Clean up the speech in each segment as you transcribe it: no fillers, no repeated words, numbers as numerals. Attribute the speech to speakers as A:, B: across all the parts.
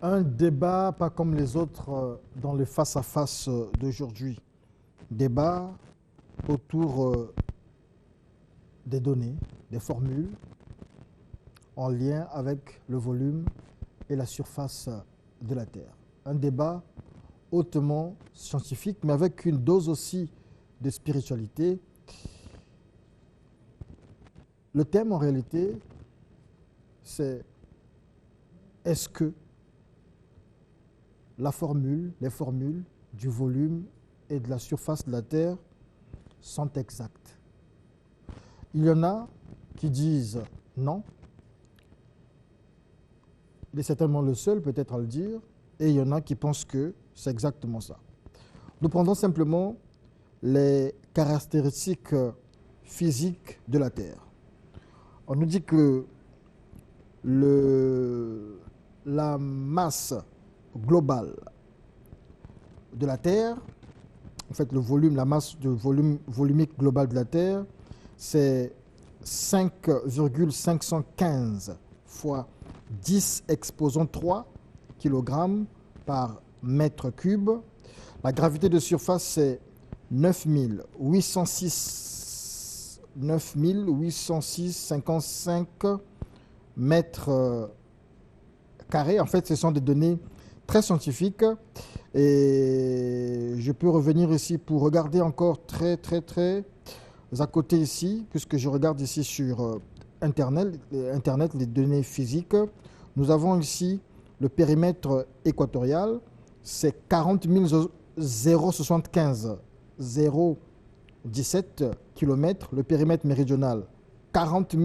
A: Un débat pas comme les autres dans le face-à-face d'aujourd'hui. Débat autour des données, des formules en lien avec le volume et la surface de la Terre. Un débat hautement scientifique, mais avec une dose aussi de spiritualité. Le thème en réalité, c'est est-ce que les formules du volume et de la surface de la Terre sont exactes. Il y en a qui disent non. Il est certainement le seul peut-être à le dire. Et il y en a qui pensent que c'est exactement ça. Nous prenons simplement les caractéristiques physiques de la Terre. On nous dit que la masse globale de la Terre, en fait le volume, la masse de volumique globale de la Terre, c'est 5,515 fois 10 exposant 3 kg par mètre cube. La gravité de surface, c'est 9806,55 mètres carrés. En fait, ce sont des données très scientifiques. Et je peux revenir ici pour regarder encore très à côté ici, puisque je regarde ici sur Internet, les données physiques. Nous avons ici le périmètre équatorial, c'est 40 075 017 km. Le périmètre méridional, 40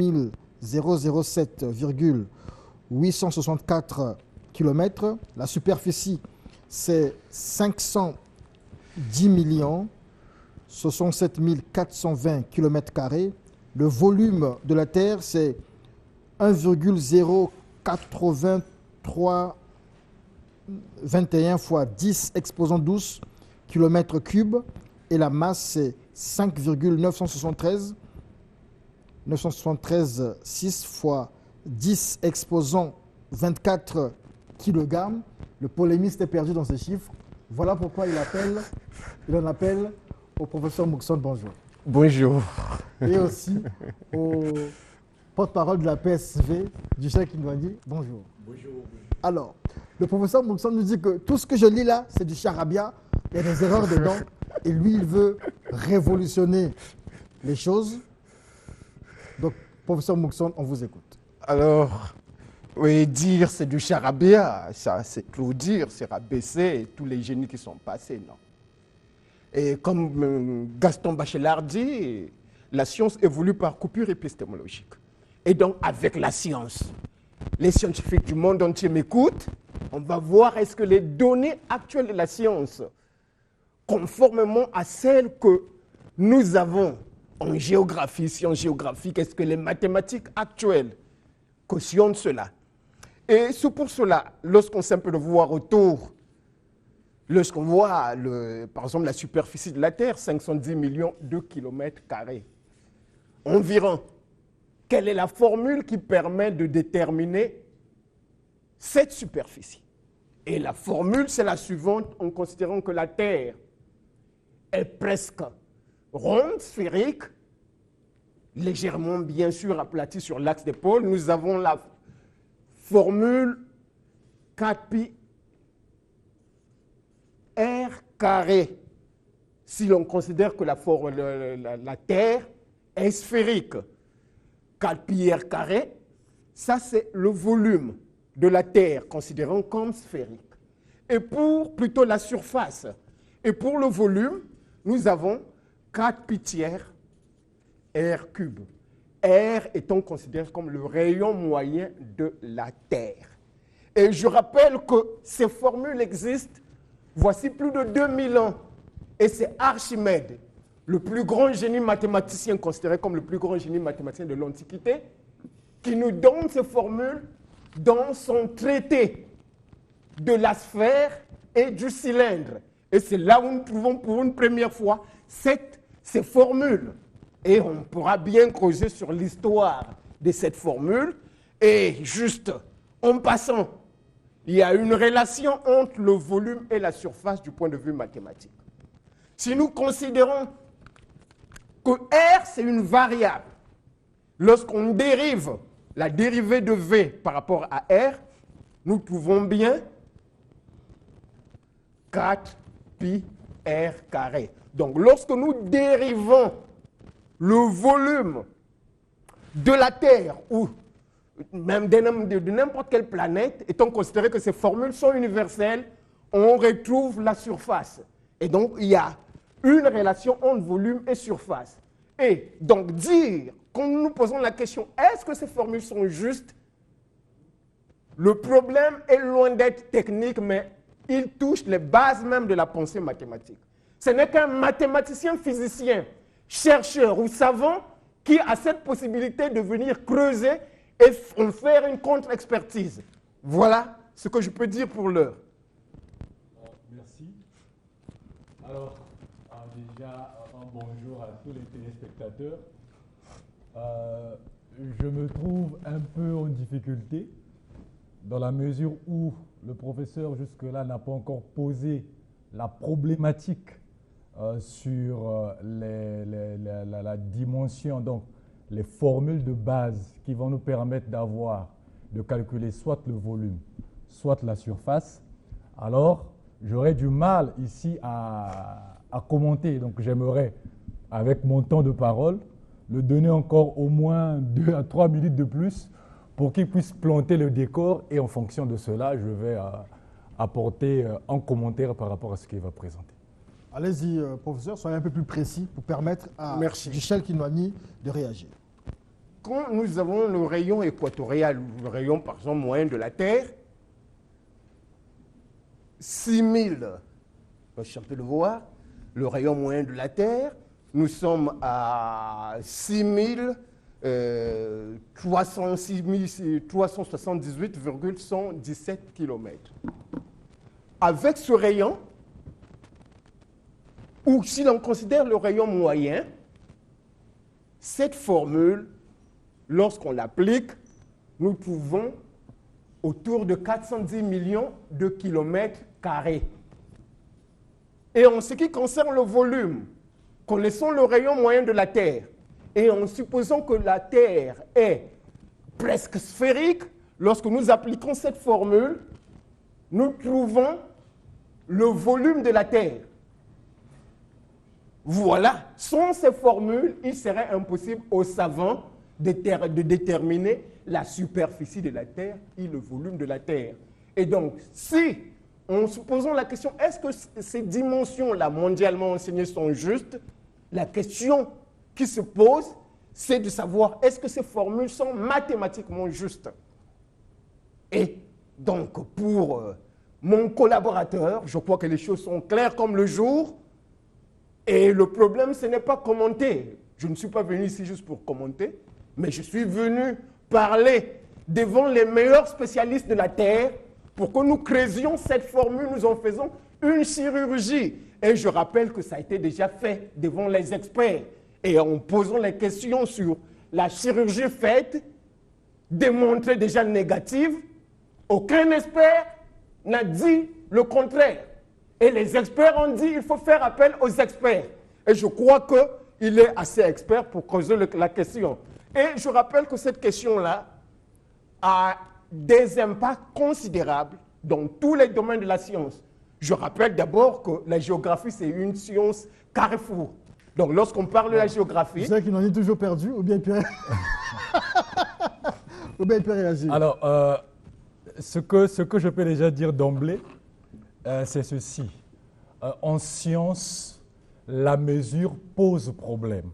A: 007,864 km. La superficie, c'est 510 67 420 km². Le volume de la Terre, c'est 1,08321 fois 10 exposant 12 km3. Et la masse, c'est 5,973 6 fois 10 exposant 24 kg. Le polémiste est perdu dans ces chiffres. Voilà pourquoi il en appelle au professeur Moukson, bonjour.
B: Bonjour.
A: Et aussi au porte-parole de la PSV, du Cheikh Kinwandi, bonjour.
B: Bonjour.
A: Alors, le professeur Moukson nous dit que tout ce que je lis là, c'est du charabia, il y a des erreurs dedans, et lui, il veut révolutionner les choses. Donc, professeur Moukson, on vous écoute.
B: Alors, oui, dire c'est du charabia, ça c'est trop dire, c'est rabaisser tous les génies qui sont passés, non? Et comme Gaston Bachelard dit, la science évolue par coupure épistémologique. Et donc, avec la science, les scientifiques du monde entier m'écoutent, on va voir est-ce que les données actuelles de la science, conformément à celles que nous avons en géographie, sciences géographiques, est-ce que les mathématiques actuelles cautionnent cela? Et c'est pour cela, lorsqu'on sait un peu le voir autour, lorsqu'on voit, par exemple, la superficie de la Terre, 510 millions de kilomètres carrés, environ, quelle est la formule qui permet de déterminer cette superficie? Et la formule, c'est la suivante, en considérant que la Terre est presque ronde, sphérique, légèrement, bien sûr, aplatie sur l'axe des pôles. Nous avons la formule 4pi r carré, si l'on considère que la Terre est sphérique. 4pi r carré, ça c'est le volume de la Terre, considérant comme sphérique. Et pour plutôt la surface, et pour le volume, nous avons 4pi tiers r cube. R étant considéré comme le rayon moyen de la Terre. Et je rappelle que ces formules existent voici plus de 2000 ans. Et c'est Archimède, le plus grand génie mathématicien, considéré comme le plus grand génie mathématicien de l'Antiquité, qui nous donne ces formules dans son traité de la sphère et du cylindre. Et c'est là où nous trouvons pour une première fois ces formules. Et on pourra bien creuser sur l'histoire de cette formule. Et juste en passant, il y a une relation entre le volume et la surface du point de vue mathématique. Si nous considérons que R, c'est une variable, lorsqu'on dérive la dérivée de V par rapport à R, nous trouvons bien 4 pi R carré. Donc, lorsque nous dérivons le volume de la Terre ou même de n'importe quelle planète, étant considéré que ces formules sont universelles, on retrouve la surface. Et donc, il y a une relation entre volume et surface. Et donc, dire, quand nous nous posons la question, est-ce que ces formules sont justes? Le problème est loin d'être technique, mais il touche les bases même de la pensée mathématique. Ce n'est qu'un mathématicien, physicien, chercheur ou savant qui a cette possibilité de venir creuser et faire une contre-expertise. Voilà ce que je peux dire pour l'heure.
C: Merci. Alors, déjà, un bonjour à tous les téléspectateurs. Je me trouve un peu en difficulté dans la mesure où le professeur jusque-là n'a pas encore posé la problématique sur la dimension, donc les formules de base qui vont nous permettre de calculer soit le volume, soit la surface. Alors, j'aurais du mal ici à commenter. Donc, j'aimerais, avec mon temps de parole, le donner encore au moins 2 à 3 minutes de plus pour qu'il puisse planter le décor. Et en fonction de cela, je vais apporter un commentaire par rapport à ce qu'il va présenter.
A: Allez-y, professeur, soyez un peu plus précis pour permettre à Michel Kinoani de réagir.
B: Quand nous avons le rayon équatorial, le rayon par exemple moyen de la Terre, 6000, je peux le voir, le rayon moyen de la Terre, nous sommes à 378,117 km. Avec ce rayon, ou si l'on considère le rayon moyen, cette formule, lorsqu'on l'applique, nous trouvons autour de 410 millions de kilomètres carrés. Et en ce qui concerne le volume, connaissons le rayon moyen de la Terre, et en supposant que la Terre est presque sphérique, lorsque nous appliquons cette formule, nous trouvons le volume de la Terre. Voilà, sans ces formules, il serait impossible aux savants de déterminer la superficie de la Terre et le volume de la Terre. Et donc, si, en se posant la question, est-ce que ces dimensions-là mondialement enseignées sont justes, la question qui se pose, c'est de savoir est-ce que ces formules sont mathématiquement justes. Et donc, pour mon collaborateur, je crois que les choses sont claires comme le jour. Et le problème, ce n'est pas commenter. Je ne suis pas venu ici juste pour commenter, mais je suis venu parler devant les meilleurs spécialistes de la Terre pour que nous creusions cette formule, nous en faisons une chirurgie. Et je rappelle que ça a été déjà fait devant les experts. Et en posant les questions sur la chirurgie faite, démontrée déjà négative, aucun expert n'a dit le contraire. Et les experts ont dit qu'il faut faire appel aux experts. Et je crois qu'il est assez expert pour creuser la question. Et je rappelle que cette question-là a des impacts considérables dans tous les domaines de la science. Je rappelle d'abord que la géographie, c'est une science carrefour. Donc, lorsqu'on parle de la géographie...
A: C'est vrai qu'il en est toujours perdu, ou bien il peut, ou bien il peut réagir.
C: Alors, ce que je peux déjà dire d'emblée, c'est ceci. En science, la mesure pose problème.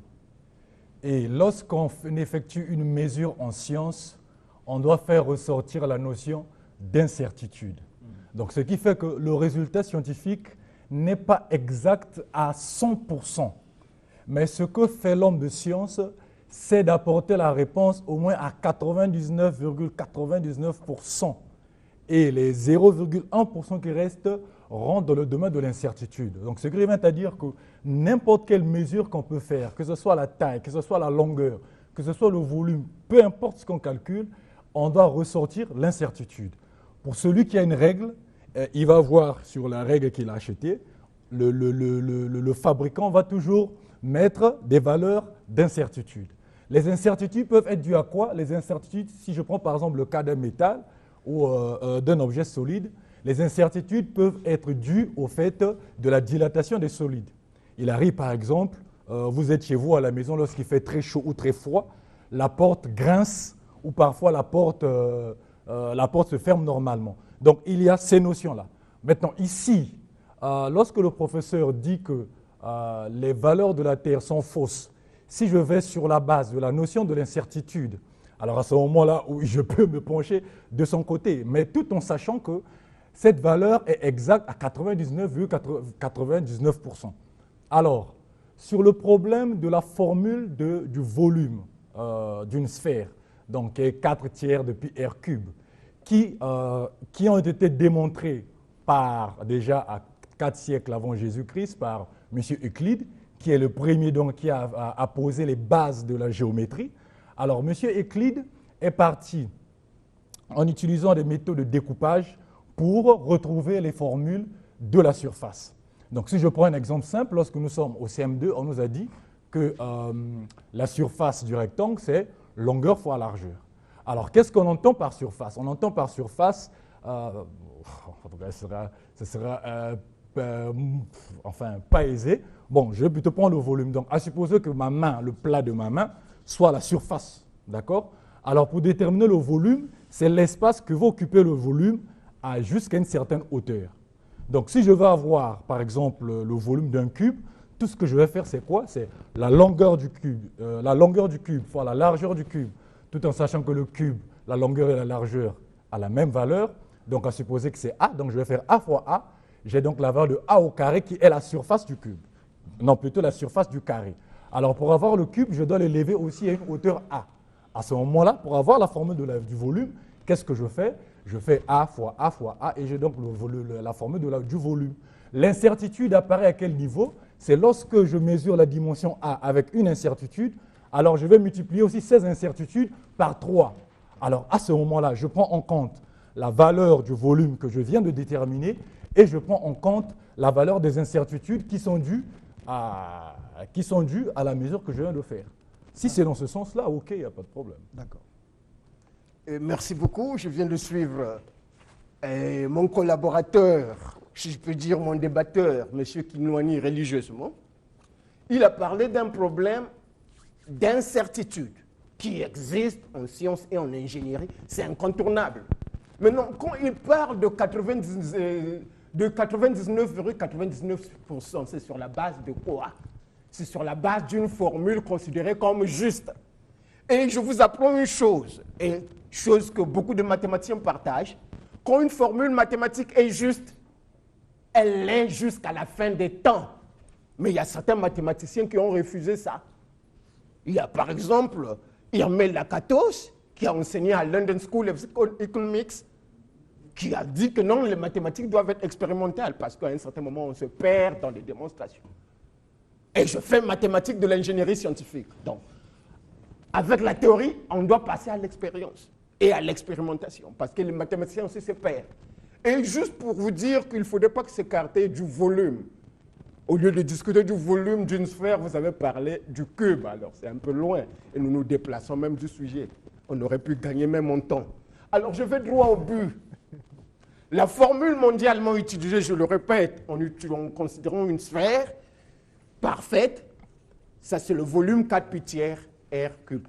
C: Et lorsqu'on effectue une mesure en science, on doit faire ressortir la notion d'incertitude. Donc, ce qui fait que le résultat scientifique n'est pas exact à 100%. Mais ce que fait l'homme de science, c'est d'apporter la réponse au moins à 99,99%. Et les 0,1% qui restent rentrent dans le domaine de l'incertitude. Donc, ce qui revient à dire que n'importe quelle mesure qu'on peut faire, que ce soit la taille, que ce soit la longueur, que ce soit le volume, peu importe ce qu'on calcule, on doit ressortir l'incertitude. Pour celui qui a une règle, il va voir sur la règle qu'il a achetée, le fabricant va toujours mettre des valeurs d'incertitude. Les incertitudes peuvent être dues à quoi? Les incertitudes, si je prends par exemple le cas d'un métal ou d'un objet solide, les incertitudes peuvent être dues au fait de la dilatation des solides. Il arrive par exemple, vous êtes chez vous à la maison lorsqu'il fait très chaud ou très froid, la porte grince ou parfois la porte se ferme normalement. Donc il y a ces notions-là. Maintenant ici, lorsque le professeur dit que les valeurs de la Terre sont fausses, si je vais sur la base de la notion de l'incertitude, alors à ce moment-là, oui, je peux me pencher de son côté, mais tout en sachant que cette valeur est exacte à 99,99%. Alors, sur le problème de la formule du volume d'une sphère, donc qui est 4 tiers de pi r cube, qui ont été démontrés déjà à 4 siècles avant Jésus-Christ par M. Euclide, qui est le premier donc, qui a posé les bases de la géométrie. Alors, M. Euclide est parti en utilisant des méthodes de découpage pour retrouver les formules de la surface. Donc, si je prends un exemple simple, lorsque nous sommes au CM2, on nous a dit que la surface du rectangle, c'est longueur fois largeur. Alors, qu'est-ce qu'on entend par surface? On entend par surface, ce sera enfin pas aisé. Bon, je vais plutôt prendre le volume. Donc, à supposer que ma main, le plat de ma main, soit la surface. D'accord? Alors, pour déterminer le volume, c'est l'espace que va occuper le volume jusqu'à une certaine hauteur. Donc, si je veux avoir, par exemple, le volume d'un cube, tout ce que je vais faire, c'est quoi? C'est la longueur du cube fois la largeur du cube, tout en sachant que le cube, la longueur et la largeur a la même valeur. Donc, à supposer que c'est A, donc je vais faire A fois A. J'ai donc la valeur de A au carré qui est la surface du cube. Non, plutôt la surface du carré. Alors, pour avoir le cube, je dois l'élever aussi à une hauteur A. À ce moment-là, pour avoir la formule du volume, qu'est-ce que je fais? Je fais A fois A fois A et j'ai donc la formule du volume. L'incertitude apparaît à quel niveau? C'est lorsque je mesure la dimension A avec une incertitude, alors je vais multiplier aussi ces incertitudes par 3. Alors, à ce moment-là, je prends en compte la valeur du volume que je viens de déterminer et je prends en compte la valeur des incertitudes qui sont dues à la mesure que je viens de faire. Si c'est dans ce sens-là, OK, il n'y a pas de problème.
A: D'accord.
B: Merci beaucoup. Je viens de suivre mon collaborateur, si je peux dire mon débatteur, M. Kinouani, religieusement. Il a parlé d'un problème d'incertitude qui existe en sciences et en ingénierie. C'est incontournable. Maintenant, quand il parle de 99,99%, c'est sur la base de quoi? C'est sur la base d'une formule considérée comme juste. Et je vous apprends une chose, et chose que beaucoup de mathématiciens partagent. Quand une formule mathématique est juste, elle l'est jusqu'à la fin des temps. Mais il y a certains mathématiciens qui ont refusé ça. Il y a par exemple Irmel Lakatos, qui a enseigné à London School of Economics, qui a dit que non, les mathématiques doivent être expérimentales parce qu'à un certain moment, on se perd dans les démonstrations. Et je fais mathématiques de l'ingénierie scientifique. Donc, avec la théorie, on doit passer à l'expérience et à l'expérimentation parce que les mathématiciens aussi se perdent. Et juste pour vous dire qu'il ne faudrait pas s'écarter du volume. Au lieu de discuter du volume d'une sphère, vous avez parlé du cube. Alors, c'est un peu loin et nous nous déplaçons même du sujet. On aurait pu gagner même en temps. Alors, je vais droit au but. La formule mondialement utilisée, je le répète, en considérant une sphère parfaite, ça c'est le volume 4 pi tiers r cube.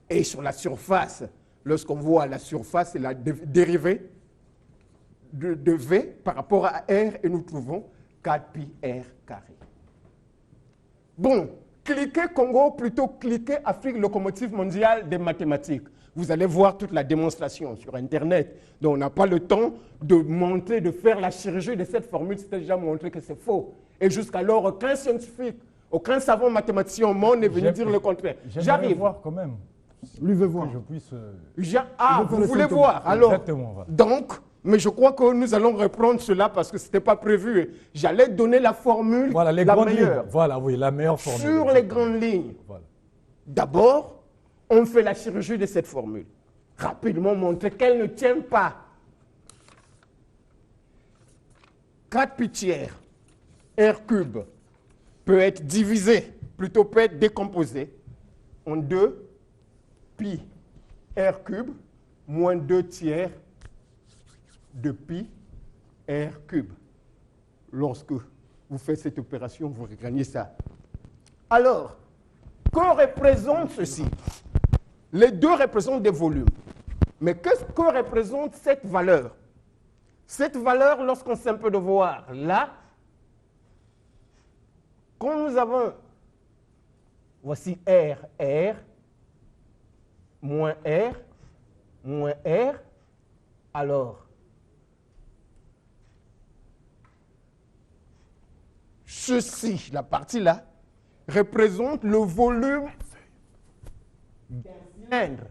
B: Et sur la surface, lorsqu'on voit la surface, c'est la dérivée de V par rapport à R et nous trouvons 4 pi r carré. Bon, cliquez Congo, plutôt cliquez Afrique locomotive mondiale des mathématiques. Vous allez voir toute la démonstration sur Internet. Donc on n'a pas le temps de montrer, de faire la chirurgie de cette formule, c'est déjà montré que c'est faux. Et jusqu'alors, aucun scientifique, aucun savant mathématicien au monde n'est venu dire le contraire.
C: J'arrive voir quand même.
A: Lui veut voir.
C: Que je puisse.
B: Vous voulez voir alors.
C: Exactement. Voilà.
B: Donc, mais je crois que nous allons reprendre cela parce que ce n'était pas prévu. J'allais donner la formule
C: Voilà, les
B: la
C: grandes
B: meilleure.
C: lignes. Voilà, oui, la meilleure formule.
B: Sur les grandes lignes.
C: Voilà.
B: D'abord, on fait la chirurgie de cette formule. Rapidement montrer qu'elle ne tient pas. 4 pi tiers R cube peut être divisé, plutôt peut être décomposé en 2 pi R cube moins 2 tiers de pi R cube. Lorsque vous faites cette opération, vous gagnez ça. Alors, que représente ceci? Les deux représentent des volumes. Mais qu'est-ce que représente cette valeur? Cette valeur, lorsqu'on sait un peu de voir là, quand nous avons, voici R, moins R, alors, ceci, la partie là, représente le volume d'un cylindre.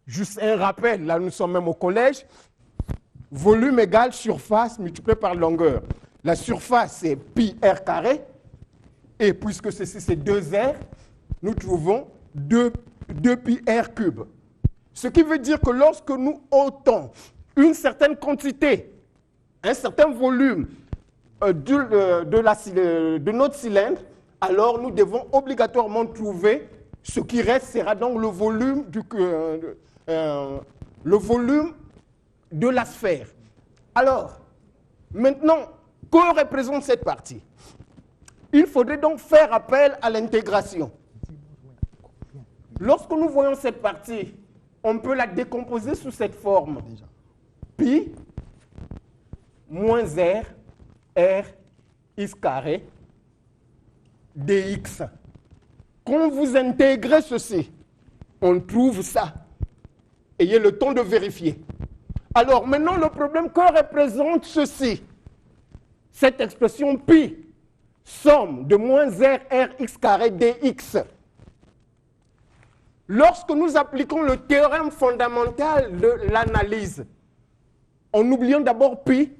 B: Juste un rappel, là nous sommes même au collège, volume égale surface multiplié par longueur. La surface c'est pi r carré, et puisque ceci c'est 2r, nous trouvons 2 pi r cube. Ce qui veut dire que lorsque nous ôtons une certaine quantité, un certain volume de notre cylindre, alors nous devons obligatoirement trouver ce qui reste sera donc le volume de la sphère. Alors, maintenant, que représente cette partie? Il faudrait donc faire appel à l'intégration. Lorsque nous voyons cette partie, on peut la décomposer sous cette forme. Pi moins r x carré dx. Quand vous intégrez ceci, on trouve ça. Ayez le temps de vérifier. Alors maintenant, le problème, que représente ceci? Cette expression pi, somme de moins r x carré dx. Lorsque nous appliquons le théorème fondamental de l'analyse, en oubliant d'abord pi,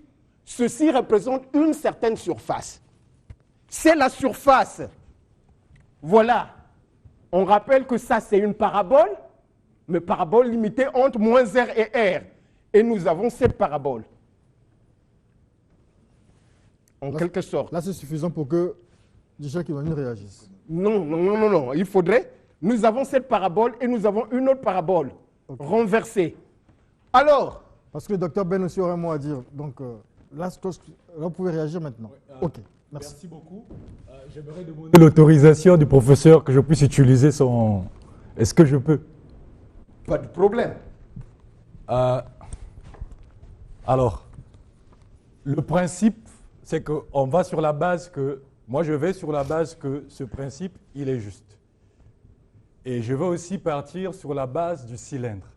B: ceci représente une certaine surface. C'est la surface. Voilà. On rappelle que ça, c'est une parabole, mais parabole limitée entre moins r et r. Et nous avons cette parabole. En quelque sorte.
A: Là, c'est suffisant pour que déjà qu'ils réagissent.
B: Non. Il faudrait. Nous avons cette parabole et nous avons une autre parabole renversée. Alors.
A: Parce que le docteur Ben aussi aurait un mot à dire. Donc là, vous pouvez réagir maintenant. Ok.
C: Merci beaucoup. J'aimerais demander l'autorisation du professeur que je puisse utiliser son... Est-ce que je peux?
B: Pas de problème.
C: Alors, le principe, c'est qu'on va sur la base que... Moi, je vais sur la base que ce principe, il est juste. Et je vais aussi partir sur la base du cylindre.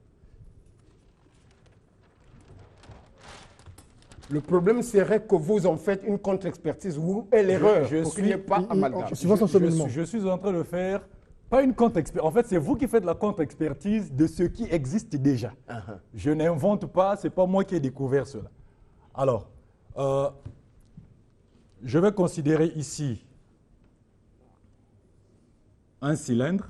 B: Le problème serait que vous en faites une contre-expertise ou l'erreur, pour qu'il n'y ait pas amalgame.
C: Je suis en train de faire, pas une contre-expertise, en fait c'est vous qui faites la contre-expertise de ce qui existe déjà. Je n'invente pas, ce n'est pas moi qui ai découvert cela. Alors, je vais considérer ici un cylindre,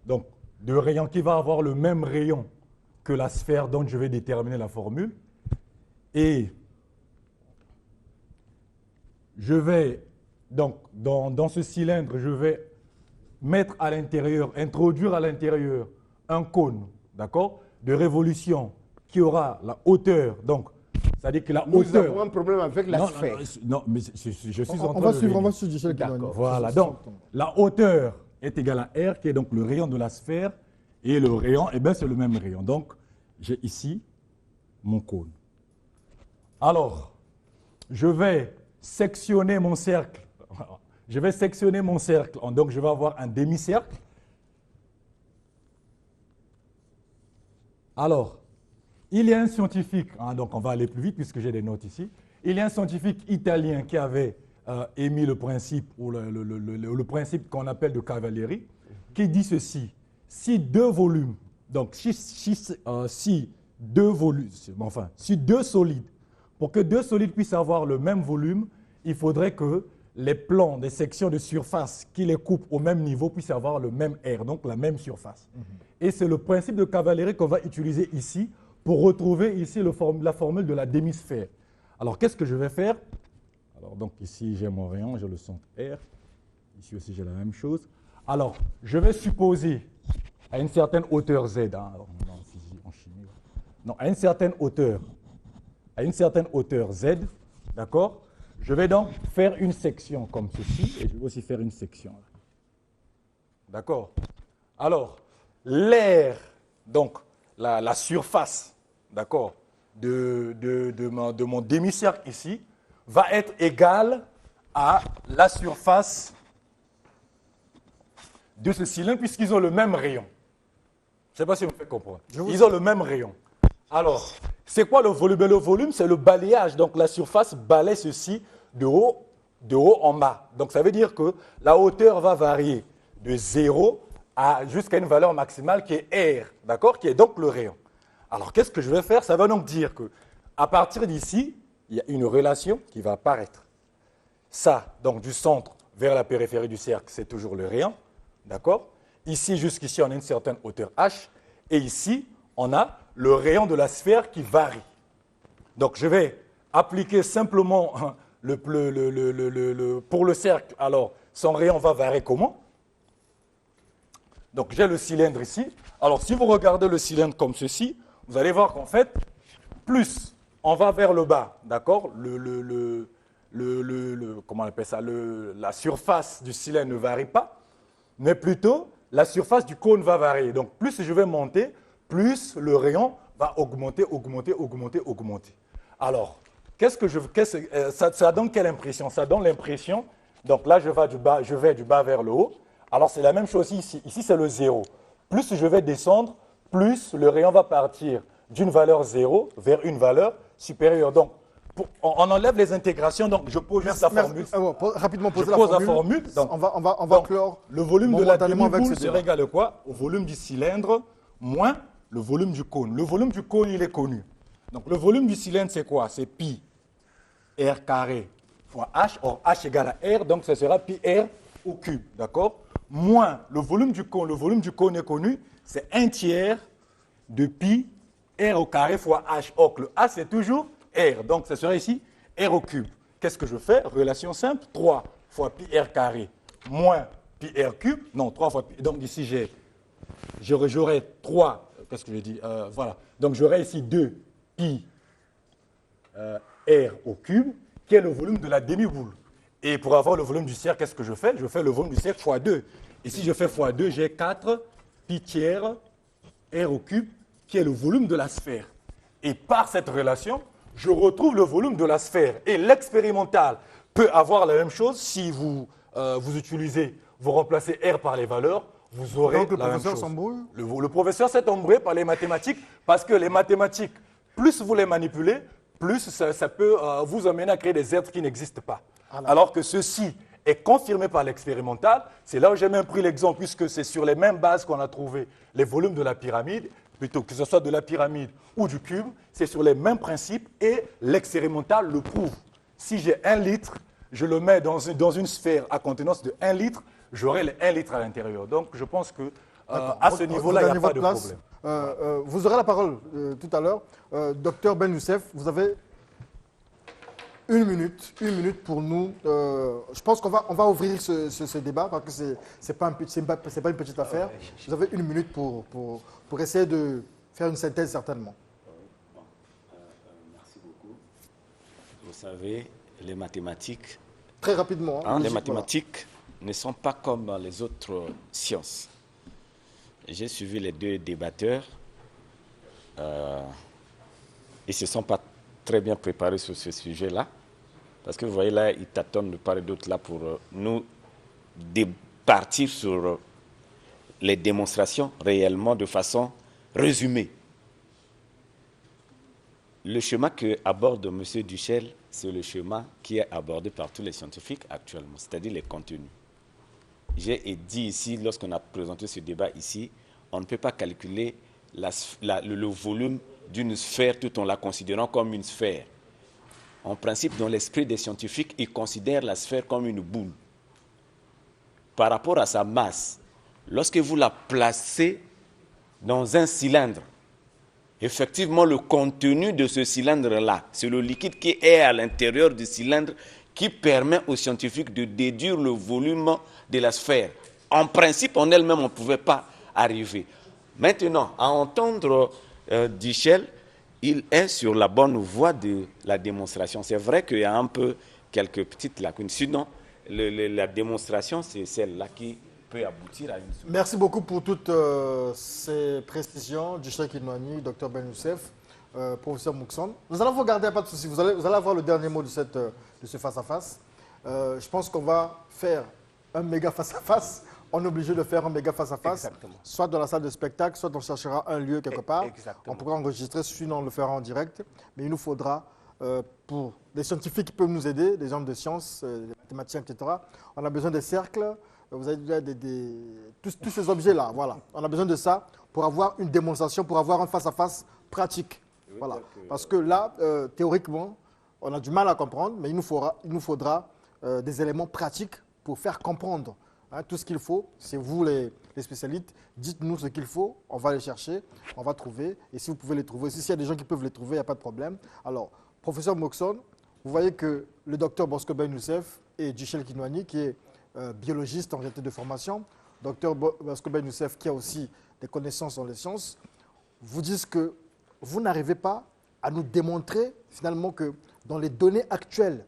C: donc de rayon qui va avoir le même rayon que la sphère dont je vais déterminer la formule. Et je vais, donc, dans ce cylindre, je vais mettre à l'intérieur, introduire à l'intérieur un cône, d'accord, de révolution qui aura la hauteur, donc, c'est-à-dire que la hauteur...
B: Nous avons un problème avec la sphère.
C: Non, mais je suis en train
A: on va suivre Michel Kinoni.
C: Voilà, donc, la hauteur est égale à R, qui est donc le rayon de la sphère, et le rayon, eh bien, c'est le même rayon. Donc, j'ai ici mon cône. Alors, je vais sectionner mon cercle. Je vais sectionner mon cercle. Donc, je vais avoir un demi-cercle. Alors, il y a un scientifique, donc on va aller plus vite puisque j'ai des notes ici. Il y a un scientifique italien qui avait émis le principe, ou le principe qu'on appelle de Cavalieri, qui dit ceci. Si deux volumes, donc si deux solides, pour que deux solides puissent avoir le même volume, il faudrait que les plans des sections de surface qui les coupent au même niveau puissent avoir le même R, donc la même surface. Et c'est le principe de cavalerie qu'on va utiliser ici pour retrouver ici la formule de la demi-sphère. Alors, qu'est-ce que je vais faire? Alors, donc ici, j'ai mon rayon, j'ai le centre R. Ici aussi, j'ai la même chose. Alors, je vais supposer à une certaine hauteur Z, alors, non, en chimie, non, à une certaine hauteur Z, d'accord? Je vais donc faire une section comme ceci, et je vais aussi faire une section. D'accord? Alors, l'air, donc la surface, d'accord, de mon demi-cercle ici, va être égale à la surface de ce cylindre, puisqu'ils ont le même rayon. Je ne sais pas si vous me faites comprendre. Ils ont le même rayon. Alors, c'est quoi le volume? Le volume, c'est le balayage. Donc, la surface balaye ceci de haut en bas. Donc, ça veut dire que la hauteur va varier de 0 jusqu'à une valeur maximale qui est R, d'accord, qui est donc le rayon. Alors, qu'est-ce que je vais faire? Ça va donc dire qu'à partir d'ici, il y a une relation qui va apparaître. Ça, donc du centre vers la périphérie du cercle, c'est toujours le rayon, d'accord? Ici, jusqu'ici, on a une certaine hauteur H. Et ici, on a le rayon de la sphère qui varie. Donc, je vais appliquer simplement pour le cercle. Alors, son rayon va varier comment? Donc, j'ai le cylindre ici. Alors, si vous regardez le cylindre comme ceci, vous allez voir qu'en fait, plus on va vers le bas, d'accord? Comment on appelle ça? La surface du cylindre ne varie pas, mais plutôt la surface du cône va varier. Donc, plus je vais monter, plus le rayon va augmenter. Alors, ça donne quelle impression? Ça donne l'impression, donc là, je vais du bas vers le haut. Alors, c'est la même chose ici. Ici, c'est le 0. Plus je vais descendre, plus le rayon va partir d'une valeur 0 vers une valeur supérieure. Donc, on enlève les intégrations, donc je pose juste la formule.
A: Rapidement poser
C: la formule.
A: Donc, on va clore.
C: Le volume de la demi-boule sera égal à quoi? Au volume du cylindre moins le volume du cône. Le volume du cône, il est connu. Donc, le volume du cylindre, c'est quoi? C'est pi r carré fois h. Or, h égale à r, donc ce sera pi r au cube. D'accord? Moins le volume du cône. Le volume du cône est connu, c'est 1 tiers de pi r au carré fois h. Or, le h, c'est toujours r. Donc, ce sera ici r au cube. Qu'est-ce que je fais? Relation simple, 3 fois pi r carré moins pi r cube. Non, 3 fois pi. Donc, ici, j'aurai 3. Qu'est-ce que je dis? Voilà. Donc, j'aurai ici 2 pi r au cube, qui est le volume de la demi-boule. Et pour avoir le volume du cercle, qu'est-ce que je fais? Je fais le volume du cercle fois 2. Et si je fais fois 2, j'ai 4 pi tiers r au cube, qui est le volume de la sphère. Et par cette relation, je retrouve le volume de la sphère. Et l'expérimental peut avoir la même chose si vous utilisez, vous remplacez R par les valeurs, vous aurez
A: donc,
C: la même chose.
A: s'embrouille?
C: Le professeur s'est embrouillé par les mathématiques parce que les mathématiques, plus vous les manipulez, plus ça peut vous amener à créer des êtres qui n'existent pas. Alors que ceci est confirmé par l'expérimental. C'est là où j'ai même pris l'exemple, puisque c'est sur les mêmes bases qu'on a trouvé les volumes de la pyramide, plutôt que ce soit de la pyramide ou du cube, c'est sur les mêmes principes et l'expérimental le prouve. Si j'ai 1 litre, je le mets dans une sphère à contenance de 1 litre, j'aurai les 1 litre à l'intérieur. Donc je pense que à ce niveau-là, il n'y a pas de problème.
A: Vous aurez la parole tout à l'heure. Docteur Ben Youssef, vous avez une minute pour nous. Je pense qu'on va ouvrir ce débat parce que ce n'est pas une petite affaire. Vous avez une minute pour essayer de faire une synthèse certainement.
D: Merci beaucoup. Vous savez, les mathématiques...
A: Très rapidement.
D: Les mathématiques ne sont pas comme les autres sciences. J'ai suivi les deux débatteurs. Ils ne se sont pas très bien préparés sur ce sujet-là. Parce que vous voyez là, ils tâtonnent de part et d'autre là pour nous partir sur les démonstrations réellement de façon résumée. Le schéma que aborde M. Duchel, c'est le schéma qui est abordé par tous les scientifiques actuellement, c'est-à-dire les contenus. J'ai dit ici, lorsqu'on a présenté ce débat ici, on ne peut pas calculer le volume d'une sphère tout en la considérant comme une sphère. En principe, dans l'esprit des scientifiques, ils considèrent la sphère comme une boule. Par rapport à sa masse, lorsque vous la placez dans un cylindre, effectivement, le contenu de ce cylindre-là, c'est le liquide qui est à l'intérieur du cylindre qui permet aux scientifiques de déduire le volume de la sphère. En principe, en elle-même, on ne pouvait pas arriver. Maintenant, à entendre Duchel, il est sur la bonne voie de la démonstration. C'est vrai qu'il y a un peu quelques petites lacunes. Sinon, la démonstration, c'est celle-là qui peut aboutir à une solution.
A: Merci beaucoup pour toutes ces précisions, Duchel Kinwani, Dr Ben Youssef, professeur Moukson. Nous allons vous regarder, pas de souci. Vous allez avoir le dernier mot de ce face-à-face. Je pense qu'on va faire un méga face-à-face. On est obligé de faire un méga face-à-face, soit dans la salle de spectacle, soit on cherchera un lieu quelque part.
B: Exactement.
A: On pourra enregistrer, sinon on le fera en direct. Mais il nous faudra, pour des scientifiques qui peuvent nous aider, des gens de sciences, des mathématiciens, etc., on a besoin des cercles, vous avez déjà tous ces objets-là. Voilà. On a besoin de ça pour avoir une démonstration, pour avoir un face-à-face pratique. Voilà. Parce que là, théoriquement, on a du mal à comprendre, mais il nous faudra des éléments pratiques pour faire comprendre. Tout ce qu'il faut, c'est vous les spécialistes, dites-nous ce qu'il faut, on va les chercher, on va trouver, et si vous pouvez les trouver, s'il y a des gens qui peuvent les trouver, il n'y a pas de problème. Alors, professeur Moukson, vous voyez que le docteur Bosco Ben Youssef et Duchel Kinwani, qui est biologiste en réalité de formation, docteur Bosco Ben Youssef, qui a aussi des connaissances dans les sciences, vous disent que vous n'arrivez pas à nous démontrer finalement que dans les données actuelles,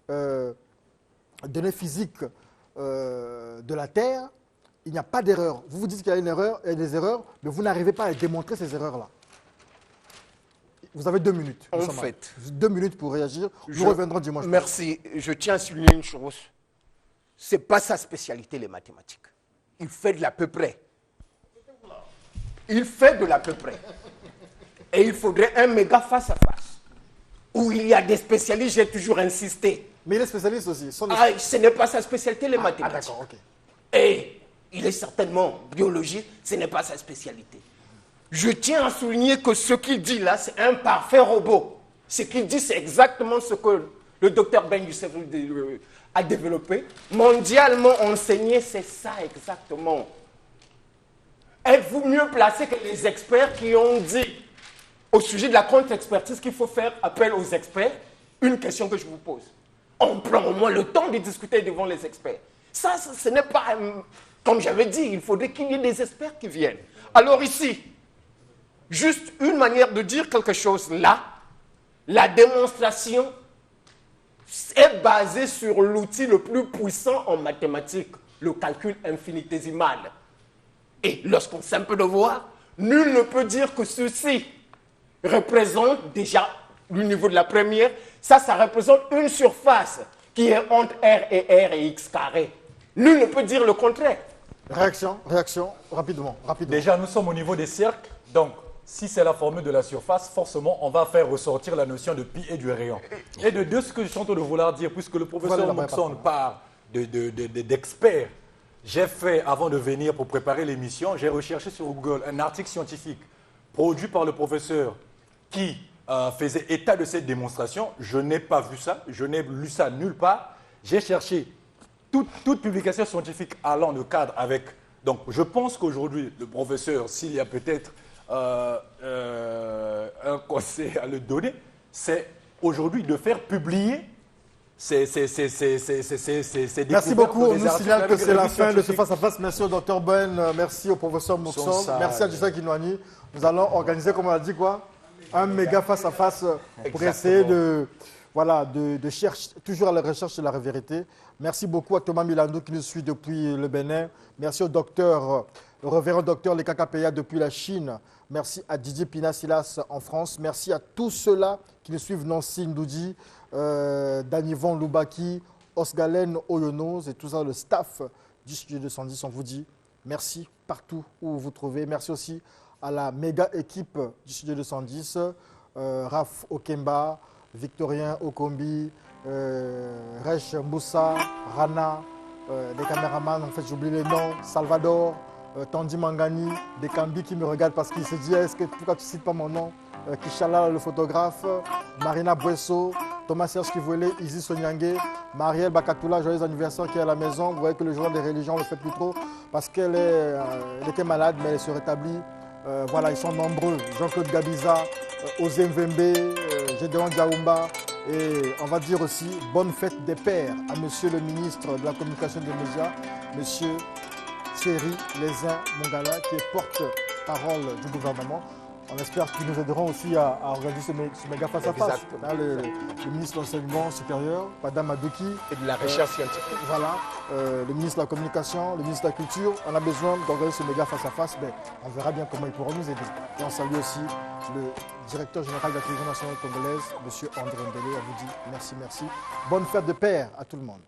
A: données physiques, de la Terre, il n'y a pas d'erreur. Vous vous dites qu'il y a une erreur, il y a des erreurs, mais vous n'arrivez pas à démontrer ces erreurs-là. Vous avez 2 minutes.
B: En fait,
A: 2 minutes pour réagir. Nous reviendrons dimanche.
B: Merci. Je tiens à souligner une chose. Ce n'est pas sa spécialité, les mathématiques. Il fait de l'à peu près. Il fait de l'à peu près. Et il faudrait un méga face-à-face où il y a des spécialistes, j'ai toujours insisté.
A: Mais il est spécialiste aussi.
B: Ce n'est pas sa spécialité, les mathématiques.
A: D'accord, ok.
B: Et il est certainement biologiste, ce n'est pas sa spécialité. Je tiens à souligner que ce qu'il dit là, c'est un parfait robot. Ce qu'il dit, c'est exactement ce que le docteur Ben Youssef a développé. Mondialement enseigné, c'est ça exactement. Êtes-vous mieux placé que les experts qui ont dit au sujet de la contre-expertise qu'il faut faire appel aux experts? Une question que je vous pose. On prend au moins le temps de discuter devant les experts. Ça, ce n'est pas, comme j'avais dit, il faudrait qu'il y ait des experts qui viennent. Alors ici, juste une manière de dire quelque chose là, la démonstration est basée sur l'outil le plus puissant en mathématiques, le calcul infinitésimal. Et lorsqu'on sait un peu de voir, nul ne peut dire que ceci représente déjà le niveau de la première. Ça représente une surface qui est entre R et X carré. Nul ne peut dire le contraire.
A: Réaction, rapidement.
C: Déjà, nous sommes au niveau des cercles. Donc, si c'est la formule de la surface, forcément, on va faire ressortir la notion de pi et du rayon. Et de ce que je suis en train de vouloir dire, puisque le professeur Moukson parle d'experts, j'ai fait, avant de venir pour préparer l'émission, j'ai recherché sur Google un article scientifique produit par le professeur qui faisait état de cette démonstration. Je n'ai pas vu ça, je n'ai lu ça nulle part. J'ai cherché toute publication scientifique allant de cadre avec... Donc, je pense qu'aujourd'hui, le professeur, s'il y a peut-être un conseil à le donner, c'est aujourd'hui de faire publier ces
A: Merci beaucoup. On nous signale que c'est la fin de ce face-à-face. Merci au docteur Ben, merci au professeur Moukson, merci à Duchel Kinwani. Nous allons organiser, comme on a dit, quoi, un méga face-à-face pour essayer de chercher, toujours à la recherche de la vérité. Merci beaucoup à Thomas Milandou qui nous suit depuis le Bénin. Merci au docteur, le révérend docteur Leka Kapea depuis la Chine. Merci à Didier Pina-Silas en France. Merci à tous ceux-là qui nous suivent, Nancy Ndoudi, Danivon Loubaki, Osgalen Oyonos et tout ça, le staff du Studio 210. On vous dit merci partout où vous vous trouvez. Merci aussi à la méga équipe du Studio 210, Raph Okemba, Victorien Okombi, Rech Moussa, Rana, des caméramans, en fait j'oublie les noms, Salvador, Tandy Mangani, des Kambi qui me regardent parce qu'il se dit pourquoi tu ne cites pas mon nom, Kishala le photographe, Marina Buesso, Thomas Serge Kivoulé, Isis Sonyangé, Marielle Bakatoula, joyeux anniversaire qui est à la maison. Vous voyez que le journal des religions ne le fait plus trop parce qu'elle était malade, mais elle se rétablit. Voilà, ils sont nombreux. Jean-Claude Gabiza, Ozem Vembe, Gédéon Diaoumba. Et on va dire aussi bonne fête des pères à monsieur le ministre de la Communication et des Médias, monsieur Thierry Lézin Mongala, qui est porte-parole du gouvernement. On espère qu'ils nous aideront aussi à organiser ce méga face-à-face. Là, le ministre de l'Enseignement supérieur, Madame Adouki.
B: Et de la recherche scientifique.
A: Voilà, le ministre de la Communication, le ministre de la Culture. On a besoin d'organiser ce méga face-à-face. Mais on verra bien comment ils pourront nous aider. Et on salue aussi le directeur général de la télévision nationale congolaise, M. André Mbele. On vous dit merci, merci. Bonne fête de père à tout le monde.